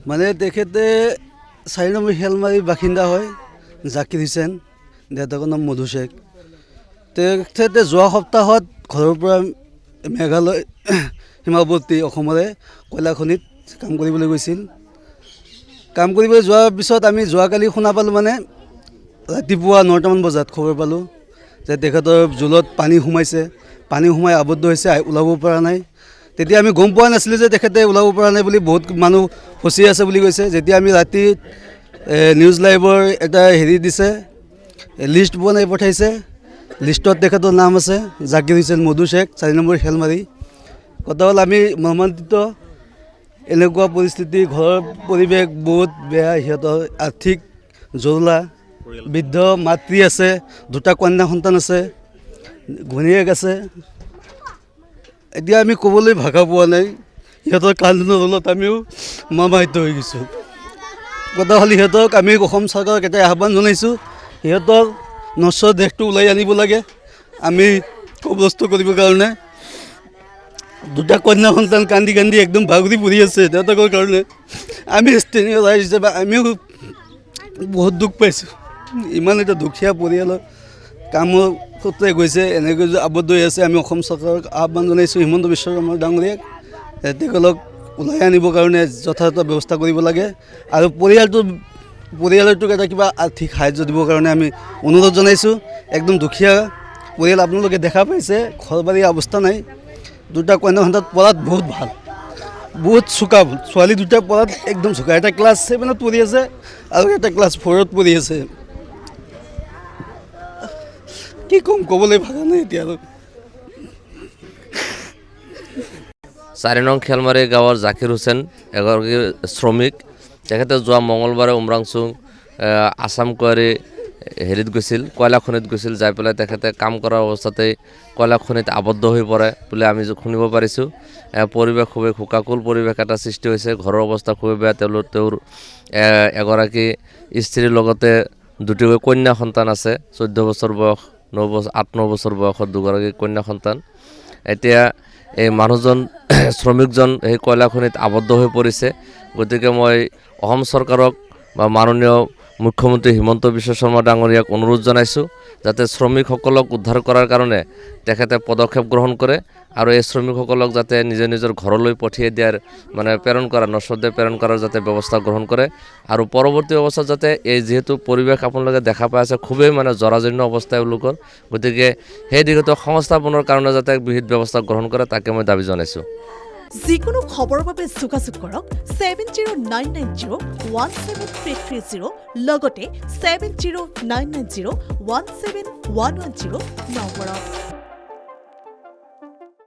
মানে তেখেতে 4 নম্বৰ হেলমাৰীৰ বাসিন্দা হয় জাকিৰ হুছেইন, দেউতাকৰ নাম মধু শেখ। তেখেতে যোৱা সপ্তাহত ঘৰৰ পৰা মেঘালয় সীমাৱৰ্তী অসমৰে কয়লা খনিত কাম কৰিবলৈ গৈছিল। কাম কৰিবলৈ যোৱাৰ পিছত আমি যোৱাকালি শুনা পালোঁ, মানে ৰাতিপুৱা 9টামান বজাত খবৰ পালোঁ যে তেখেতৰ জোলত পানী সোমাইছে, পানী সোমাই আবদ্ধ হৈছে, ওলাব পৰা নাই। তেতিয়া আমি গম পোৱা নাছিলোঁ যে তেখেতে ওলাব পৰা নাই বুলি, বহুত মানুহ ফচি আছে বুলি কৈছে। যেতিয়া আমি ৰাতি নিউজ লাইভৰ এটা হেৰি দিছে, লিষ্ট বনাই পঠাইছে, লিষ্টত তেখেতৰ নাম আছে জাকিৰ হুছেইন মধু শেখ, 4 নম্বৰ হেলমাৰী। কথা হ'ল আমি মৰ্মান্তিত, এনেকুৱা পৰিস্থিতি, ঘৰৰ পৰিৱেশ বহুত বেয়া, সিহঁতৰ আৰ্থিক জৰুলা, বৃদ্ধ মাতৃ আছে, 2টা কন্যা সন্তান আছে, ঘৈণীয়েক আছে। এতিয়া আমি ক'বলৈ ভাষা পোৱা নাই, সিহঁতৰ কান্দোনৰ ফলত আমিও মৰ্মাহত হৈ গৈছোঁ। কথা হ'ল সিহঁতক আমি অসম চৰকাৰক এটা আহ্বান জনাইছোঁ, সিহঁতৰ নশ্বৰ দেশটো ওলাই আনিব লাগে আমি কবৰস্থ কৰিবৰ কাৰণে। 2টা কন্যা সন্তান কান্দি কান্দি একদম ভাগৰি পৰি আছে তেওঁলোকৰ কাৰণে। আমি স্থানীয় ৰাইজ হিচাপে আমিও বহুত দুখ পাইছোঁ। ইমান এটা দুখীয়া পৰিয়ালৰ কামৰ সূত্ৰে গৈছে, এনেকৈ আবদ্ধ হৈ আছে। আমি অসম চৰকাৰক আহ্বান জনাইছোঁ, হিমন্ত বিশ্ব শৰ্মা ডাঙৰীয়াক, তেখেতক ওলাই আনিবৰ কাৰণে যথাযথ ব্যৱস্থা কৰিব লাগে। আৰু পৰিয়ালটোক এটা কিবা আৰ্থিক সাহাৰ্য দিবৰ কাৰণে আমি অনুৰোধ জনাইছোঁ। একদম দুখীয়া পৰিয়াল, আপোনালোকে দেখা পাইছে, ঘৰ বাৰীৰ অৱস্থা নাই। 2টা কন্যা সন্তান পঢ়াত বহুত ভাল, বহুত চোকা, ছোৱালী 2টা পঢ়াত একদম চোকা। এটা ক্লাছ 7ত পঢ়ি আছে আৰু এটা ক্লাছ 4ত পঢ়ি আছে। কি ক'ম, ক'বলৈ ভাষা নাই এতিয়া আৰু। 4 নং খেলমাৰী গাঁৱৰ জাকিৰ হুছেইন এগৰাকী শ্ৰমিক। তেখেতে যোৱা মঙলবাৰে উমৰাংচু আছাম কোৱাৰী হেৰিত গৈছিল, কয়লা খনিত গৈছিল। যাই পেলাই তেখেতে কাম কৰাৰ অৱস্থাতেই কয়লা খনিত আবদ্ধ হৈ পৰে বুলি আমি শুনিব পাৰিছোঁ। পৰিৱেশ খুবেই শোকাকুল পৰিৱেশ এটা সৃষ্টি হৈছে, ঘৰৰ অৱস্থা খুবেই বেয়া। তেওঁৰ এগৰাকী স্ত্ৰীৰ লগতে 2টি কন্যা সন্তান আছে, 14 বছৰ বয়স, 8-9 বছৰ বয়সৰ 2গৰাকী কন্যা সন্তান। এতিয়া এই মানুহজন শ্ৰমিকজন সেই কয়লা খনিত আবদ্ধ হৈ পৰিছে। গতিকে মই অসম চৰকাৰক বা মাননীয় মুখ্যমন্ত্ৰী হিমন্ত বিশ্ব শৰ্মা ডাঙৰীয়াক অনুৰোধ জনাইছোঁ যাতে শ্ৰমিকসকলক উদ্ধাৰ কৰাৰ কাৰণে তেখেতে পদক্ষেপ গ্ৰহণ কৰে আৰু এই শ্ৰমিকসকলক যাতে নিজৰ ঘৰলৈ পঠিয়াই দিয়াৰ প্ৰেৰণ কৰা, নশ্বৰদেৱ প্ৰেৰণ কৰাৰ যাতে ব্যৱস্থা গ্ৰহণ কৰে। আৰু পৰৱৰ্তী অৱস্থাত যাতে এই যিহেতু পৰিৱেশ আপোনালোকে দেখা পাই আছে খুবেই জৰাজীৰ্ণ অৱস্থা এওঁলোকৰ, গতিকে সেই দিশতো সংস্থাপনৰ কাৰণে যাতে বিহিত ব্যৱস্থা গ্ৰহণ কৰে, তাকে মই দাবী জনাইছোঁ। যিকোনো খবৰৰ বাবে যোগাযোগ কৰক 7099017330 লগতে 7099017110 নম্বৰত।